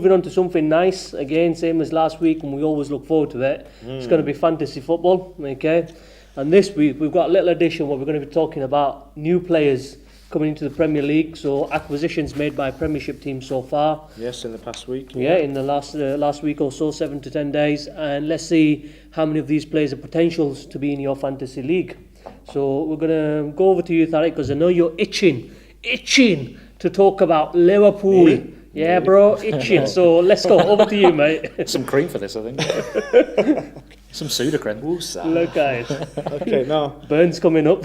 moving on to something nice. Again, same as last week, and we always look forward to it. It's going to be fantasy football, okay? And this week, we've got a little addition where we're going to be talking about new players coming into the Premier League, so acquisitions made by Premiership teams so far. Yes, in the past week. Yeah, in the last week or so, 7 to 10 days. And let's see how many of these players have potentials to be in your fantasy league. So we're going to go over to you, Tariq, because I know you're itching to talk about Liverpool. Me? Yeah, bro, itching. So let's go. Over to you, mate. Some cream for this, I think. Some Sudocrem. Look, guys. Okay, now. Burns coming up.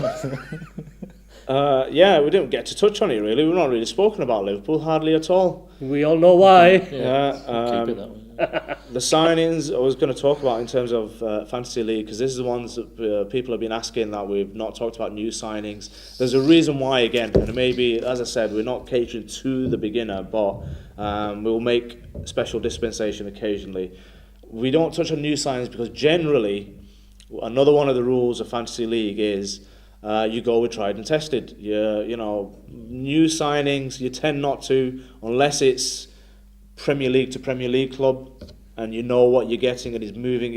Yeah, we didn't get to touch on it really. We've not really spoken about Liverpool hardly at all. We all know why. Keep it that way. The signings I was going to talk about in terms of Fantasy League, because this is the ones that people have been asking that we've not talked about new signings. There's a reason why, again, and maybe, as I said, we're not catering to the beginner, but we'll make special dispensation occasionally. We don't touch on new signings because generally, another one of the rules of Fantasy League is you go with tried and tested. You know, new signings, you tend not to, unless it's Premier League to Premier League club, and you know what you're getting, and is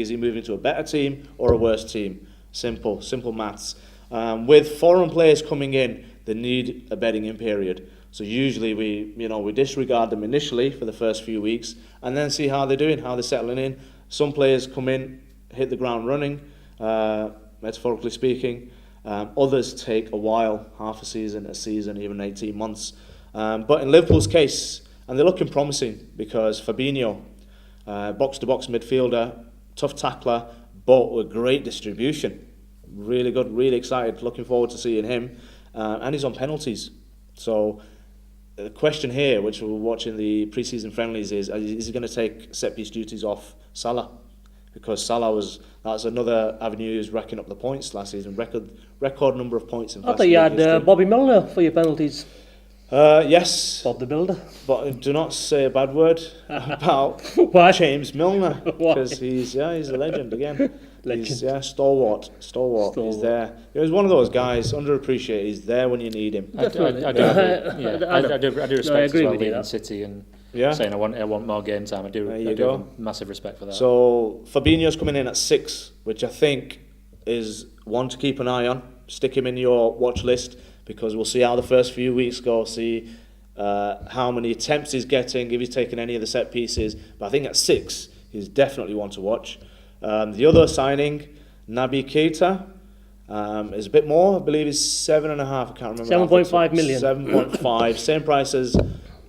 he moving to a better team or a worse team? Simple maths. With foreign players coming in, they need a bedding in period. So usually we disregard them initially for the first few weeks, and then see how they're doing, how they're settling in. Some players come in, hit the ground running, metaphorically speaking. Others take a while, half a season, even 18 months. But in Liverpool's case, and they're looking promising, because Fabinho, box-to-box midfielder, tough tackler, but with great distribution. Really good, really excited, looking forward to seeing him. And he's on penalties. So the question here, which we're watching the pre-season friendlies, is he going to take set-piece duties off Salah? Because that's another avenue. He was racking up the points last season, record number of points in. I thought you had Bobby Milner for your penalties. Yes, Bob the Builder. But do not say a bad word about James Milner, because he's a legend again. Legend. He's stalwart. He's there. He was one of those guys, underappreciated. He's there when you need him. I do respect as well, leaving City and saying I want more game time. I do have massive respect for that. So Fabinho's coming in at 6, which I think is one to keep an eye on. Stick him in your watch list, because we'll see how the first few weeks go, see how many attempts he's getting, if he's taking any of the set pieces. But I think at 6, he's definitely one to watch. The other signing, Naby Keita, is a bit more. I believe he's 7.5. I can't remember. 7.5 million. 7.5, same price as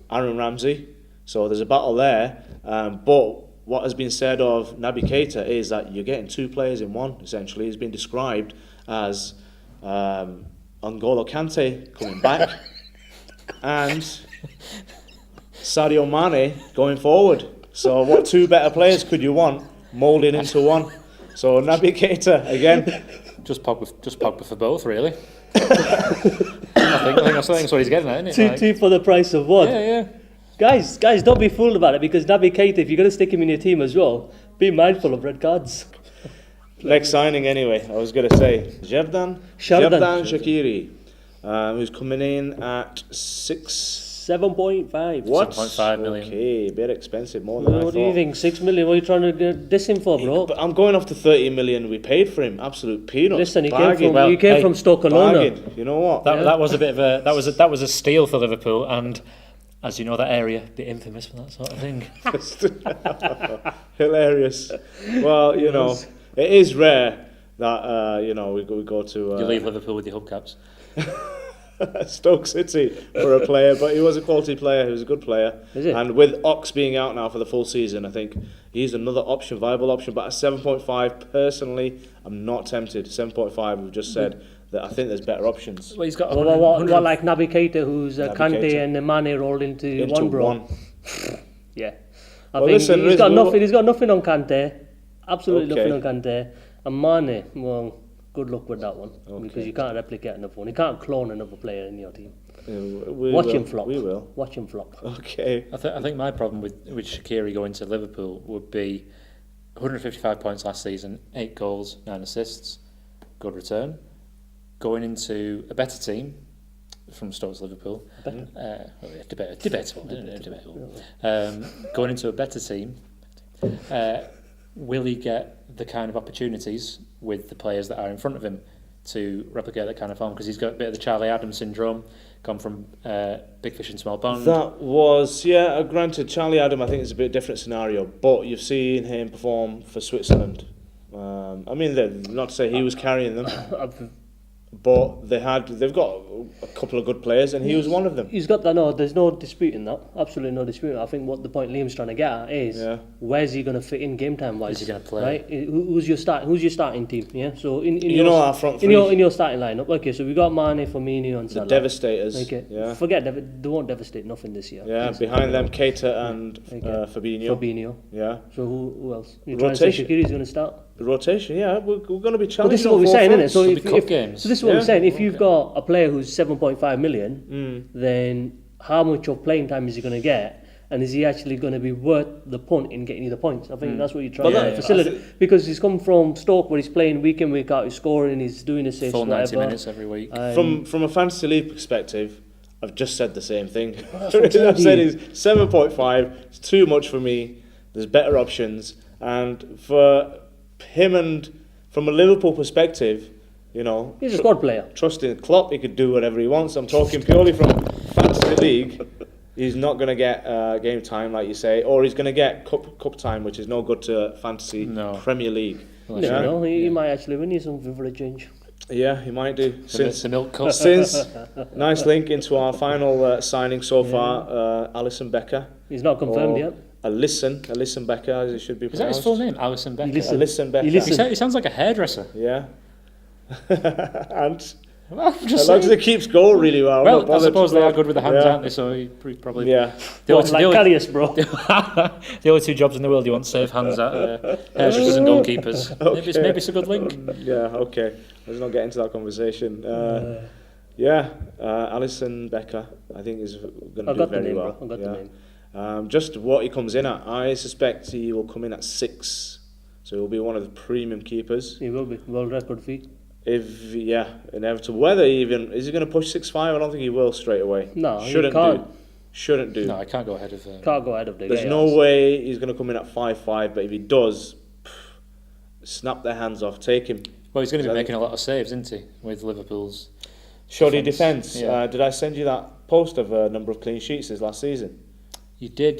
Aaron Ramsey. So there's a battle there. But what has been said of Naby Keita is that you're getting 2 players in one, essentially. He's been described as N'Golo Kante coming back and Sadio Mane going forward. So what 2 better players could you want moulding into one? So Naby Keita again. Just Pogba for both, really. I think that's what he's getting at, isn't it? Two for the price of one. Yeah. Guys, don't be fooled about it, because Naby Keita, if you're going to stick him in your team as well, be mindful of red cards. Next signing anyway, I was going to say Xherdan Shaqiri, who's coming in at 7.5. What? 7.5 million. Okay, a bit expensive, more than I thought. What do you think? 6 million? What are you trying to diss him for, bro? But I'm going off the 30 million we paid for him. Absolute peanuts. Listen, he came from Stoke Alona. You know what? That was a bit of that was a steal for Liverpool, and as you know, that area, a bit infamous for that sort of thing. Hilarious. Well, it is rare that we go to. You leave Liverpool with your hubcaps. Stoke City for a player, but he was a quality player. He was a good player. Is it? And with Ox being out now for the full season, I think he's another viable option. But at 7.5, personally, I'm not tempted. 7.5, we've just said that I think there's better options. Well, he's got what like Naby Keita, who's Kante and Mane rolled into one, bro. Yeah, I think he's got nothing. He's got nothing on Kante. Absolutely nothing on Kante. And Mane, well, good luck with that one, because you can't replicate another one. You can't clone another player in your team. Watch him flop. We will. Watch him flop. Okay. I think my problem with Shaqiri going to Liverpool would be 155 points last season, 8 goals, 9 assists, good return. Going into a better team, from Stoke to Liverpool. Debatable. Going into a better team, will he get the kind of opportunities with the players that are in front of him to replicate that kind of form? Because he's got a bit of the Charlie Adam syndrome, gone from big fish in small pond. That was, granted, Charlie Adam I think is a bit different scenario, but you've seen him perform for Switzerland. I mean, not to say he was carrying them, but they've got a couple of good players, and he was one of them. He's got that. No, there's no disputing that. Absolutely no disputing. I think what the point Liam's trying to get at is where's he going to fit in game time wise? Is he going to play? Right? Who's your starting team? Yeah. So our front three. In your starting lineup. Okay. So we got Mane, Firmino, and Salah. The devastators. Okay. Yeah. Forget they won't devastate nothing this year. Yeah. Behind them, Keita and Fabinho. Yeah. So who else? You're trying to say Shaqiri's going to start? Rotation, we're going to be challenging. But this is what we're saying, isn't it? So this is what we're saying. If you've got a player who's 7.5 million, then how much of playing time is he going to get? And is he actually going to be worth the punt in getting you the points? I think that's what you're trying to facilitate. Because he's come from Stoke where he's playing week in, week out, he's scoring, he's doing assists, full 90 minutes every week. From a fantasy league perspective, I've just said the same thing. I've said he's 7.5, it's too much for me, there's better options. And for him, and from a Liverpool perspective, he's a squad player. Trusting Klopp, he could do whatever he wants. I'm talking purely from fantasy league. He's not going to get game time, like you say, or he's going to get cup time, which is no good to fantasy Premier League. He might actually win you something for a change. Yeah, he might do. Since the milk cup. Nice link into our final signing so far, Alisson Becker. He's not confirmed yet. Alisson Becker, as it should be pronounced. Is that his full name? Alisson Becker. Alisson Becker. He sounds like a hairdresser. Yeah. And as long as it keeps going really well. Well, I suppose they are good with the hands, aren't they? So he probably. Yeah. Karius, bro. The only two jobs in the world you want to save hands at hairdressers and goalkeepers. Okay. Maybe it's a good link. Okay. Let's not get into that conversation. Alisson Becker, I think is going to do very well. I've got the name. Just what he comes in at, I suspect he will come in at 6, so he'll be one of the premium keepers. He will be world record fee. Inevitable. Whether even is he going to push 6.5? I don't think he will straight away. No, Shouldn't do. No, I can't go ahead of. Can't go ahead of the. There's no way he's going to come in at 5.5. But if he does, snap their hands off. Take him. Well, he's going to be making a lot of saves, isn't he, with Liverpool's shoddy defence. Did I send you that post of a number of clean sheets this last season? You did.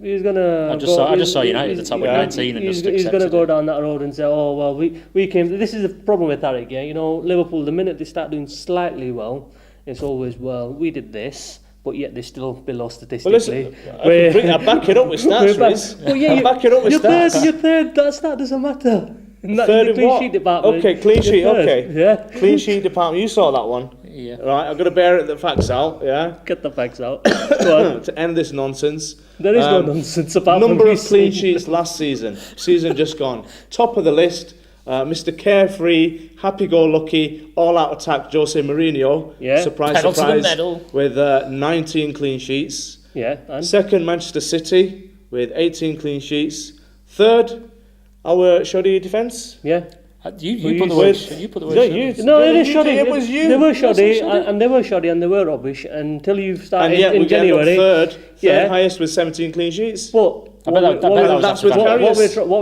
He's gonna. I just saw United at the top with 19, and he's going to go down that road and say, "Oh well, we came." This is the problem with Tarek. Yeah, Liverpool. The minute they start doing slightly well, it's always we did this, but yet they're still below statistically. I back it up with stats, Riz. I back it up with stats. Your third. That stat doesn't matter. Third in clean sheet department. Okay, clean sheet. Okay, yeah. Clean sheet department. You saw that one. Yeah. Right, I've got to bear the facts out. Yeah. Get the facts out. To end this nonsense. There is no nonsense apart from number of clean sheets last season. Season just gone. Top of the list. Mr. Carefree, happy-go-lucky, all-out attack Jose Mourinho. Yeah. Surprise, with 19 clean sheets. Yeah. And? Second, Manchester City with 18 clean sheets. Third, our shoddy defence. Yeah. You put the word. No, it is shoddy. It was you. They were shoddy, and they were shoddy, and they were rubbish until you started in January. Third highest with 17 clean sheets. But what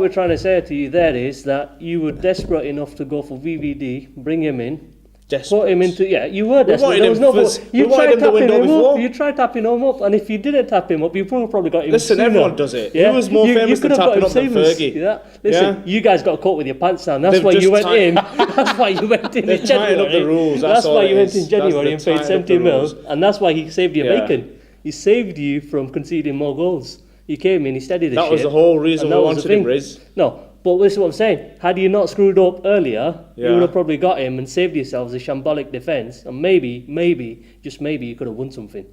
we're trying to say to you there is that you were desperate enough to go for VVD, bring him in. Put him into you were desperate. There was no you tried tapping him up, and if you didn't tap him up, you probably got him. Listen, sooner. Everyone does it. Yeah? Who was more famous than tapping up than Fergie? Yeah. Listen, you guys got caught with your pants down. That's why you went in. That's why you went in January. Up the rules. That's why you went in January and paid 70 mil, and that's why he saved your bacon. He saved you from conceding more goals. He came in, he steadied the shit. That was the whole reason we wanted him, Riz. No. But this is what I'm saying. Had you not screwed up earlier, you would have probably got him and saved yourselves a shambolic defence, and maybe, just maybe, you could have won something.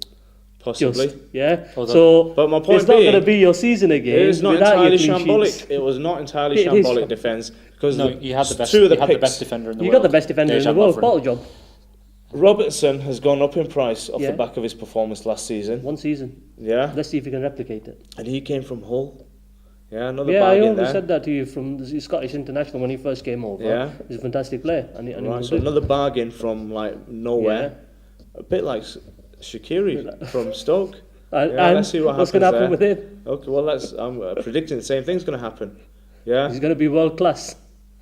Possibly. But my point it's not going to be your season again. It is not entirely shambolic. It was not entirely shambolic defence because you had the best defender in the world. You got the best defender in the world. Bottle job. Robertson has gone up in price off the back of his performance last season. One season. Yeah. Let's see if he can replicate it. And he came from Hull. Yeah, I always said that to you from the Scottish international when he first came over. Yeah. He's a fantastic player. Another bargain from nowhere. A bit like Shaqiri from Stoke. And let's see what's going to happen with him? Okay, well, I'm predicting the same thing's going to happen. Yeah, he's going to be world class.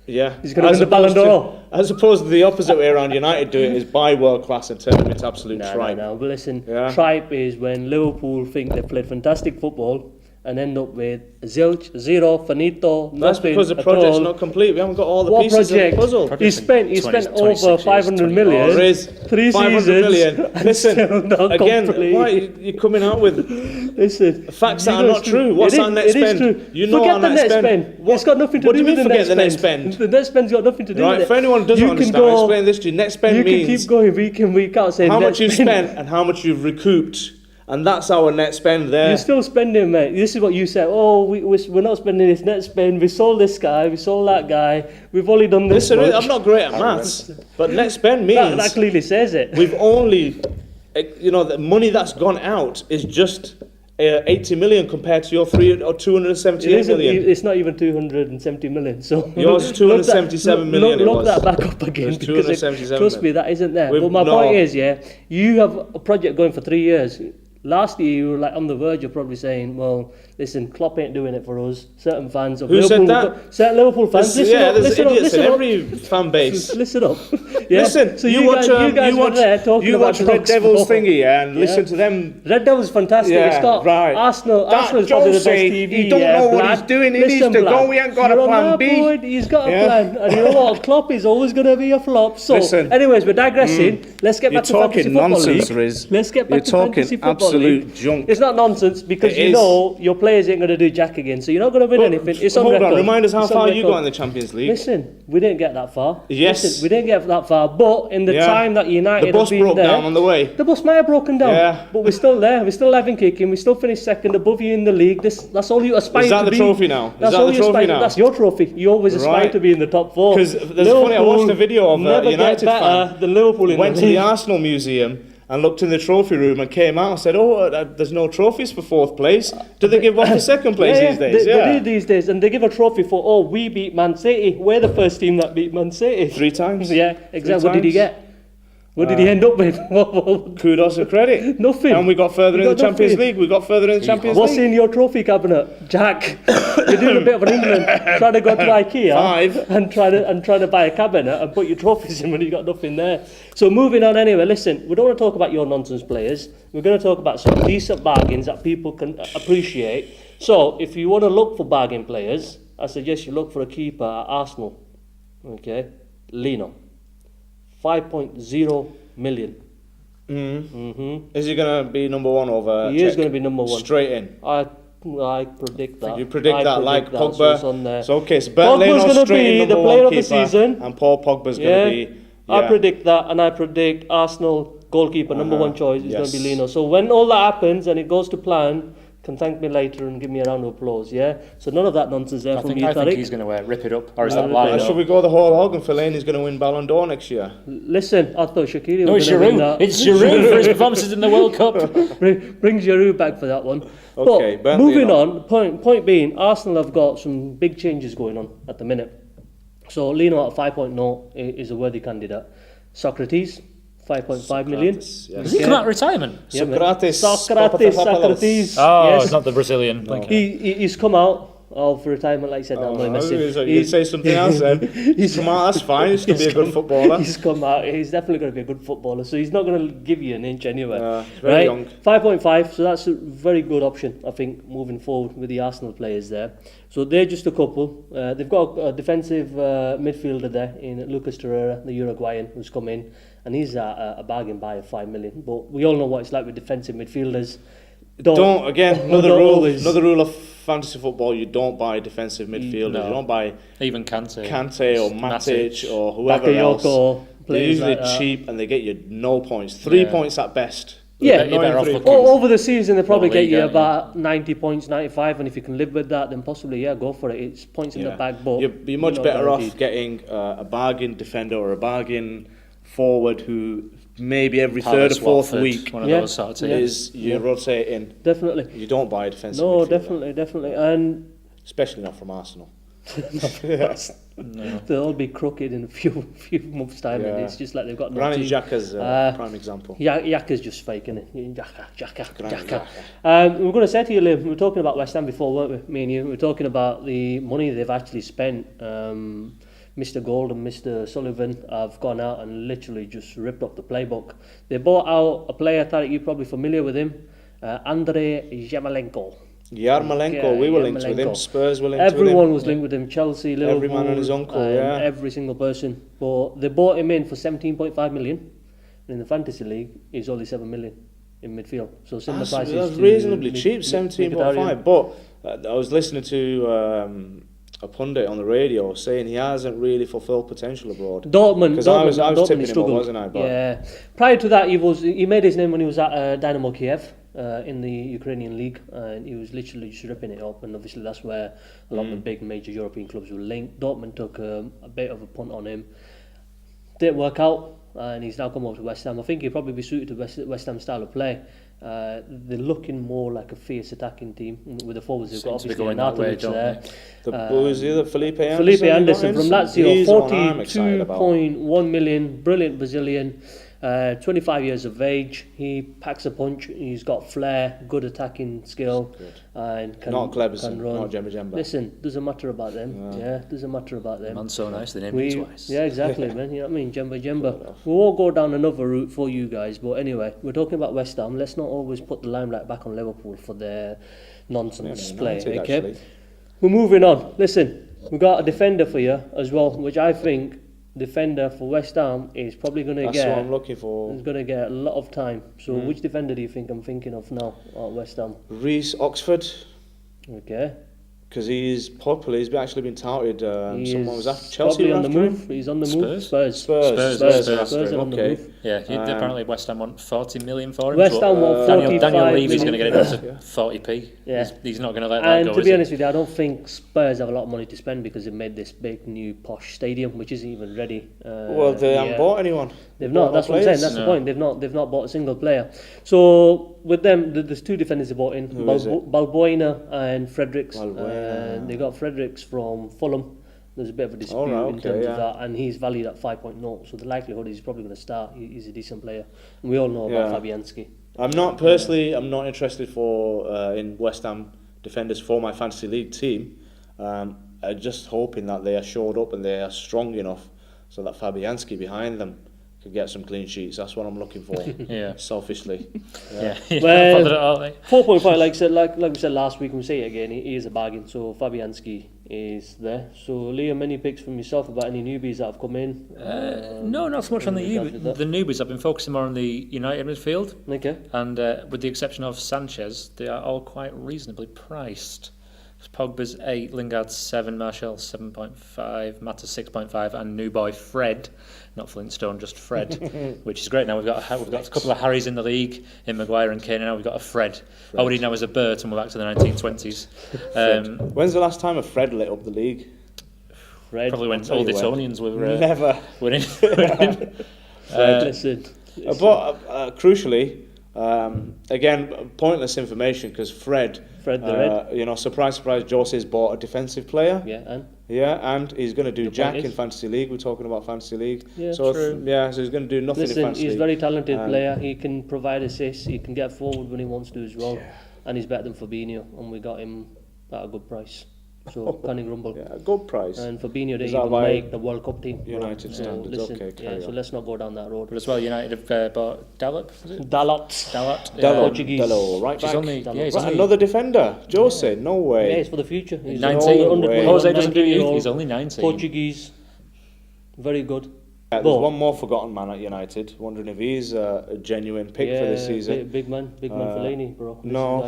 Yeah, he's going to win the Ballon d'Or. As opposed to the opposite way around, United do it is buy world class and turn them into absolute tripe. No. But listen, tripe is when Liverpool think they played fantastic football and end up with zilch, zero, finito, That's nothing because the at project's all. not complete. We haven't got all the What pieces project? of the puzzle. He spent over 500 million. Oh, there is 3 500 seasons. million. Listen, again, complete. why are you coming out with facts that are not true? What's our net spend? You know forget our net spend. It's got nothing to what do with the net spend. What do you mean forget the net spend? The net spend's got nothing to do with it. Right, for anyone who doesn't understand, I'll explain this to you. Net spend means... You can keep going week in, week out saying how much you've spent and how much you've recouped. And that's our net spend there. You're still spending, mate. This is what you said. Oh, we're not spending this net spend. We sold this guy. We sold that guy. We've only done this much. I'm not great at maths, but net spend means... That clearly says it. We've only... the money that's gone out is just 80 million compared to your 278 million. It's not even 270 million. So yours is 277 million. Look that back up again. Trust me, that isn't there. But my point is, you have a project going for 3 years. Last year, you were like on the verge of probably saying, well, listen, Klopp ain't doing it for us. Certain fans of Who Liverpool... said that? Certain Liverpool fans. There's idiots in every fan base. Listen up. Listen, so you watch Red Devils thingy and listen to them. Red Devils fantastic. Yeah, it's got right. Arsenal's probably the best TV. He don't know what he's doing. He needs to go. We ain't got a plan B. He's got a plan. And you know what? Klopp is always going to be a flop. So, anyways, we're digressing. Let's get back to Fantasy Football League. Let's get back to Fantasy Football League. Absolute junk. It's not nonsense because you know your players ain't going to do jack again, so you're not going to win anything. It's on record. Hold on, remind us how far you got in the Champions League. Listen, we didn't get that far. Yes. Listen, we didn't get that far, but in the time that United the bus have been broke there, down on the way. The bus might have broken down, but we're still there. We're still alive and kicking. We still finished second above you in the league. That's all you aspire to be. Is that the trophy now? That's your trophy. You always aspire to be in the top 4. Because there's funny, I watched a video of a United fan than Liverpool went to the Arsenal Museum and looked in the trophy room and came out and said, there's no trophies for 4th place. Do they give one for 2nd place these days? They do these days, and they give a trophy for, we beat Man City. We're the first team that beat Man City. 3 times? Yeah, exactly. What did he get? What did he end up with? Kudos and credit. Nothing. And we got further in the Champions League. What's in your trophy cabinet, Jack? You're doing a bit of an England, trying to go to IKEA and try to buy a cabinet and put your trophies in when you got nothing there. So moving on anyway. Listen, we don't want to talk about your nonsense players. We're going to talk about some decent bargains that people can appreciate. So if you want to look for bargain players, I suggest you look for a keeper at Arsenal. Okay, Leno. 5.0 million. Is he going to be number 1 over? He is going to be number 1. Straight in. I predict that. You predict that like Pogba. So it's on there. So okay, so Bertolino's going to be the player of the season, and Paul Pogba's going to be. I predict that, and I predict Arsenal goalkeeper number 1 choice is going to be Leno. So when all that happens and it goes to plan, can thank me later and give me a round of applause, So none of that nonsense there from you, Tariq. I think he's going to rip it up, or is that lying? Should we go the whole hog and Fellaini's going to win Ballon d'Or next year? Listen, I thought Shaqiri was going to win that. It's Giroud for his performances in the World Cup. Bring Giroud back for that one. Okay, but moving on, point being, Arsenal have got some big changes going on at the minute. So Leno at 5.0 is a worthy candidate. Socrates, 5.5 million. Has he come out of retirement? Socrates. Oh, it's not the Brazilian. No. He's come out of retirement, like I said. You'd say something else then. He's come out, that's fine. He's going to be a good footballer. He's come out. He's definitely going to be a good footballer. So he's not going to give you an inch anyway. Very young. 5.5. So that's a very good option, I think, moving forward with the Arsenal players there. So they're just a couple. They've got a defensive midfielder there in Lucas Torreira, the Uruguayan, who's come in. And he's a bargain buy of 5 million. But we all know what it's like with defensive midfielders. Another rule of fantasy football, you don't buy defensive midfielders. No. You don't buy even Kante or Matic or whoever else. They're usually cheap and they get you no points. 3 points at best. Over the season they probably get you about 90 points, 95, and if you can live with that, then possibly go for it. It's points in the bag, but you're much better off getting a bargain defender or a bargain forward who maybe every third or fourth week you rotate in. Definitely. You don't buy a defensive midfielder. Definitely, and especially not from Arsenal. No. They'll all be crooked in a few months' time, and it's just like they've got no Granit team. Xhaka's prime example. Xhaka's just fake, isn't it? Xhaka. We were going to say to you, Liam, we were talking about West Ham before, weren't we? Me and you. We were talking about the money they've actually spent. Mr. Gold and Mr. Sullivan have gone out and literally just ripped up the playbook. They bought out a player, Tariq, you're probably familiar with him, Andrei Yarmolenko. We were linked with him. Spurs were linked with him. Everyone was linked with him. Chelsea, Liverpool, every man and his uncle, every single person. But they bought him in for 17.5 million, and in the Fantasy League, he's only 7 million in midfield. So similar prices. That's reasonably cheap, 17.5. But I was listening to a pundit on the radio saying he hasn't really fulfilled potential abroad. Dortmund, because I was tipping him struggled, wasn't I? But yeah. Prior to that, he made his name when he was at Dynamo Kiev. In the Ukrainian league, and he was literally just ripping it up, and obviously that's where a lot of the big major European clubs were linked. Dortmund took a bit of a punt on him, didn't work out, and he's now come over to West Ham. I think he'd probably be suited to West Ham style of play. They're looking more like a fierce attacking team with the forwards. They've got obviously Arnautovic there. Who was the other? Felipe Anderson? Felipe Anderson from Lazio, 42.1 million, brilliant Brazilian. 25 years of age, he packs a punch, he's got flair, good attacking skill, and can not Kleberson, can run. not Jemba. Listen, doesn't matter about them. Doesn't matter about them. Man's so nice, they named him twice. Yeah, exactly, man. You know what I mean? Jemba. We won't go down another route for you guys, but anyway, we're talking about West Ham. Let's not always put the limelight back on Liverpool for their nonsense play. Okay, actually. We're moving on. Listen, we got a defender for you as well, which I think. Defender for West Ham is probably going to get. That's what I'm looking for. He's going to get a lot of time. So, which defender do you think I'm thinking of now at West Ham? Reece Oxford. Okay. Because he's popular. He's actually been touted. Someone was after Chelsea. Probably on the move. He's on the move. Spurs are on the move. Yeah, apparently West Ham want 40 million for him. West Ham want 45 Daniel Levy is million. going to get it down to 40p. Yeah. He's not going to let that go. And to be honest with you, I don't think Spurs have a lot of money to spend because they've made this big new posh stadium, which isn't even ready. Well, they haven't bought anyone. They've not. That's what I'm saying. That's the point. They've not bought a single player. So with them, there's two defenders they bought in: Balbuena and Fredericks. They got Fredericks from Fulham. There's a bit of a dispute in terms of that, and he's valued at 5.0. So the likelihood is he's probably going to start. He's a decent player, and we all know about Fabianski. I'm not interested in West Ham defenders for my fantasy league team. I'm just hoping that they are shored up and they are strong enough so that Fabianski behind them could get some clean sheets. That's what I'm looking for. Selfishly. Well, 4.5, like we said last week, and we say it again, he is a bargain. So Fabianski is there. So Liam, any picks from yourself about any newbies that have come in? No, not so much on the newbies. I've been focusing more on the United midfield. Okay. And with the exception of Sanchez, they are all quite reasonably priced. Pogba's 8, Lingard's 7, Martial 7.5, Mata 6.5, and new boy Fred, not Flintstone, just Fred, which is great. Now we've got a couple of Harrys in the league, in Maguire and Kane, and now we've got a Fred. Already now as a Bert, and we're back to the 1920s. When's the last time a Fred lit up the league? Fred. Probably when Old Etonians were never winning. Fred, listen. But crucially, again, pointless information because Fred the Red. Surprise, Jose's bought a defensive player. And he's going to do Jack in Fantasy League. We're talking about Fantasy League. Yeah, so true. So he's going to do nothing in Fantasy League. He's a very talented player. He can provide assists. He can get forward when he wants to as well. And he's better than Fabinho, and we got him at a good price. So can't grumble. A good price. And Fabinho didn't even make the World Cup team. United standards. So let's not go down that road. But as well, United have bought Dalot. Portuguese. Dalot, right back. He's only another defender. Jose, no way. Yeah, it's for the future. He's 19. Jose doesn't do youth. He's only 19. Portuguese, very good. There's one more forgotten man at United. Wondering if he's a genuine pick for this season. Big man Fellaini, bro. No.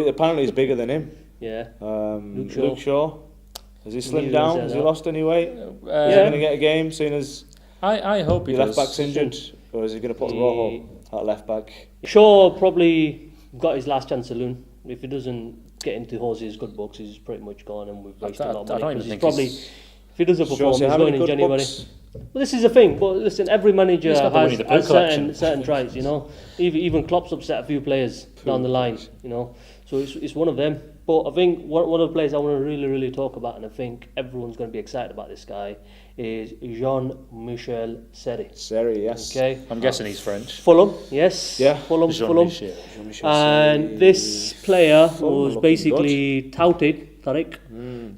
Apparently he's bigger than him. Yeah. Luke Shaw. Has he slimmed down? Has he lost any weight? Is he going to get a game soon as I hope he left back's injured? Or is he going to put Rojo at left back? Shaw probably got his last chance saloon. If he doesn't get into Jose's good books, he's pretty much gone, and we've wasted a lot of money. If he doesn't perform, he's going in January. Well, this is the thing. But listen, every manager has certain traits. Even Klopp's upset a few players down the line. So it's one of them. But I think one of the players I want to really talk about, and I think everyone's going to be excited about this guy, is Jean-Michel Seri. Seri, yes. Okay. I'm guessing he's French. Fulham, yes. Yeah. Fulham. Jean-Michel. And this player was basically touted, Tariq,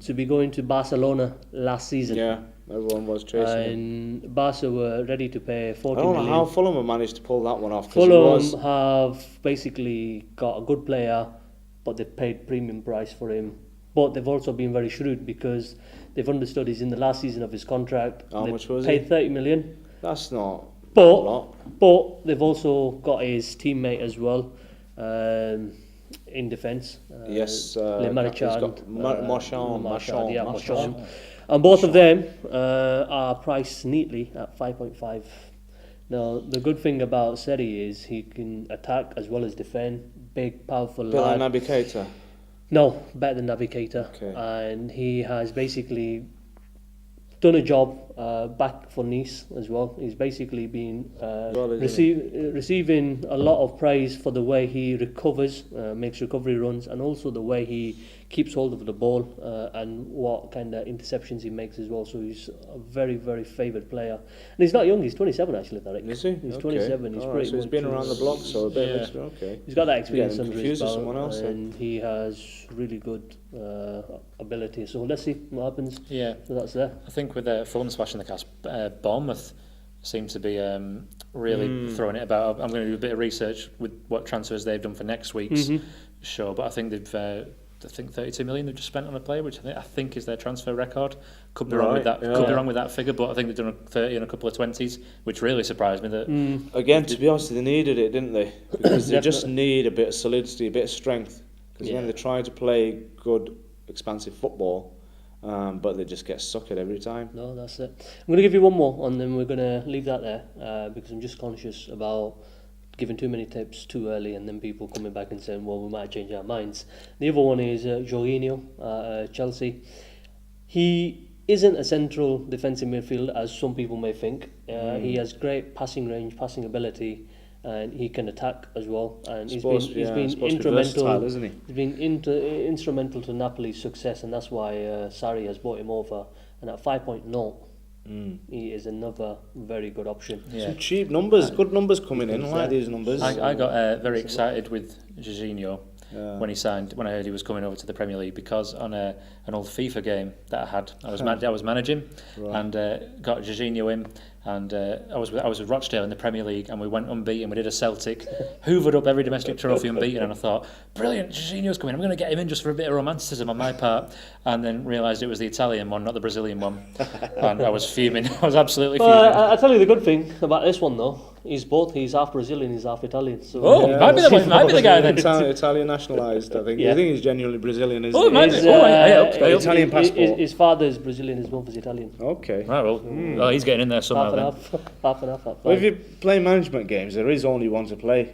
to be going to Barcelona last season. Yeah, everyone was chasing him. And Barca were ready to pay 40 million. I don't know how Fulham have managed to pull that one off. Fulham have basically got a good player, but they've paid premium price for him. But they've also been very shrewd because they've understood he's in the last season of his contract. How much was paid he? 30 million. That's not a But lot. But they've also got his teammate as well in defence. Yes, Le Marchand. Marchand. And both of them are priced neatly at 5.5. Now, the good thing about Seri is he can attack as well as defend. Big, powerful lad. Naby Keita. No, better than Navigator. Okay. And he has basically done a job back for Nice as well. He's basically been receiving a lot of praise for the way he recovers, makes recovery runs, and also the way he keeps hold of the ball and what kind of interceptions he makes as well. So he's a very, very favoured player. And he's not young, he's 27 actually, Tariq. Is he? He's Okay. 27. He's pretty so he's much been around the block, so a bit of Yeah. experience. Okay. He's got that experience Getting under his confused with someone belt, else, and he has really good ability. So let's see what happens. Yeah. So that's there. I think with Fulham splashing the cast, Bournemouth seem to be really throwing it about. I'm going to do a bit of research with what transfers they've done for next week's show, but I think they've 32 million they've just spent on a player, which I think is their transfer record. Could be wrong with that. Could be wrong with that figure, but I think they've done a 30 and a couple of 20s, which really surprised me. That Again, to be honest, they needed it, didn't they? Because they just need a bit of solidity, a bit of strength. Because then they try to play good, expansive football, but they just get suckered every time. No, that's it. I'm going to give you one more, and then we're going to leave that there because I'm just conscious about giving too many tips too early and then people coming back and saying, well, we might change our minds. The other one is Jorginho, Chelsea. He isn't a central defensive midfielder, as some people may think. He has great passing range, passing ability, and he can attack as well. And he's been instrumental, versatile, isn't he? He's been instrumental to Napoli's success, and that's why Sarri has bought him over. And at 5.0, he is another very good option. Yeah. Some cheap numbers, good numbers coming in. I like these numbers. I got very excited with Jorginho when he signed. When I heard he was coming over to the Premier League, because on an old FIFA game that I had, I was managing and got Jorginho in. And I was with Rochdale in the Premier League, and we went unbeaten. We did a Celtic, hoovered up every domestic trophy unbeaten, and I thought, brilliant, Jorginho's coming. I'm going to get him in just for a bit of romanticism on my part, and then realised it was the Italian one, not the Brazilian one, and I was fuming. I was absolutely fuming. I tell you the good thing about this one though. He's half Brazilian, he's half Italian. So might be the guy then. Italian nationalised, I think. Yeah. I think he's genuinely Brazilian, isn't Oh, it he? might be. I hope. Italian passport. His father's Brazilian, his mother's Italian. Okay. Right, well, he's getting in there somehow then. Half and half. Well, if you play management games, there is only one to play.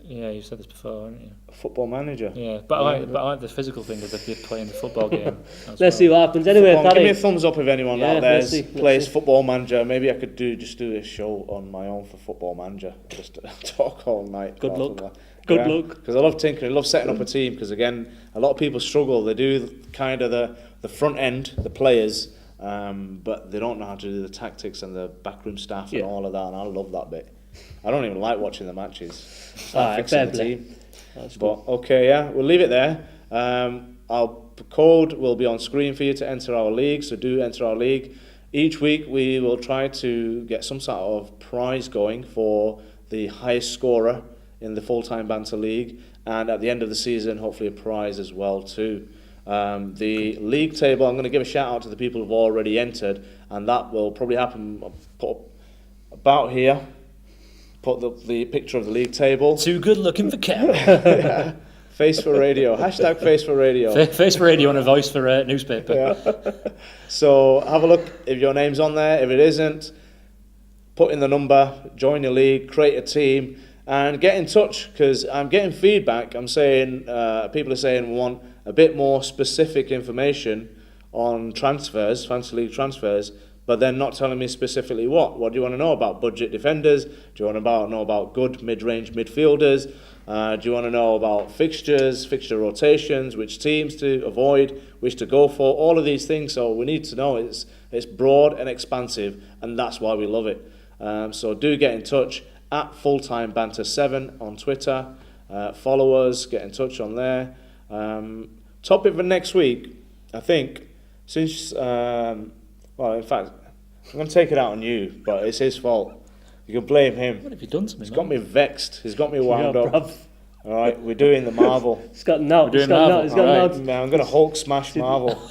Yeah, you've said this before, haven't you? Football Manager. Yeah, but I like the physical thing of you playing the football game. Let's see what happens. Anyway, Give me a thumbs up if anyone out there let's see. plays Football Manager. Maybe I could do a show on my own for Football Manager. Just talk all night. Good luck. Good luck. Because I love tinkering. I love setting up a team. Because again, a lot of people struggle. They do kind of the front end, the players, but they don't know how to do the tactics and the backroom staff and all of that. And I love that bit. I don't even like watching the matches. Fixing the team. But okay, we'll leave it there. Our code will be on screen for you to enter our league, so do enter our league. Each week we will try to get some sort of prize going for the highest scorer in the full-time Banter League, and at the end of the season hopefully a prize as well too. The league table, I'm going to give a shout out to the people who've already entered, and that will probably happen about here. Put the picture of the league table. Too good looking for camera. Face for radio. Hashtag face for radio. Face for radio and a voice for newspaper. Yeah. So have a look if your name's on there. If it isn't, put in the number, join your league, create a team, and get in touch, because I'm getting feedback. I'm saying people are saying we want a bit more specific information on transfers, fantasy league transfers. but then not telling me specifically what. What do you want to know about? Budget defenders? Do you want to know about good mid-range midfielders? Do you want to know about fixtures, fixture rotations, which teams to avoid, which to go for, all of these things. So we need to know it's broad and expansive, and that's why we love it. So do get in touch at Fulltime Banter 7 on Twitter. Follow us, get in touch on there. Topic for next week, I think, since, well, in fact, I'm going to take it out on you, but it's his fault. You can blame him. What have you done to me? He's got me vexed. He's got me wound up. Bruv. All right, we're doing the Marvel. He's got now. He's got now. I'm going to Hulk smash Marvel.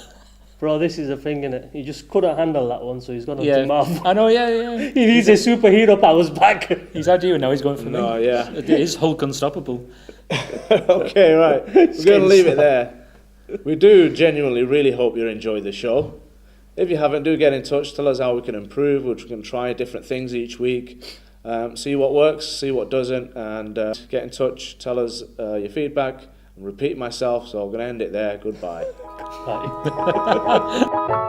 Bro, this is a thing, innit? He just couldn't handle that one, so he's gone on to Marvel. I know, yeah. He needs a superhero powers back. He's had you, and now he's going for me. No, yeah. It is Hulk unstoppable. Okay, right. We're going to leave it there. We do genuinely really hope you enjoy the show. If you haven't, do get in touch. Tell us how we can improve, which we can try different things each week. See what works, see what doesn't, and get in touch. Tell us your feedback. I'm repeating myself, so I'm going to end it there. Goodbye. Bye.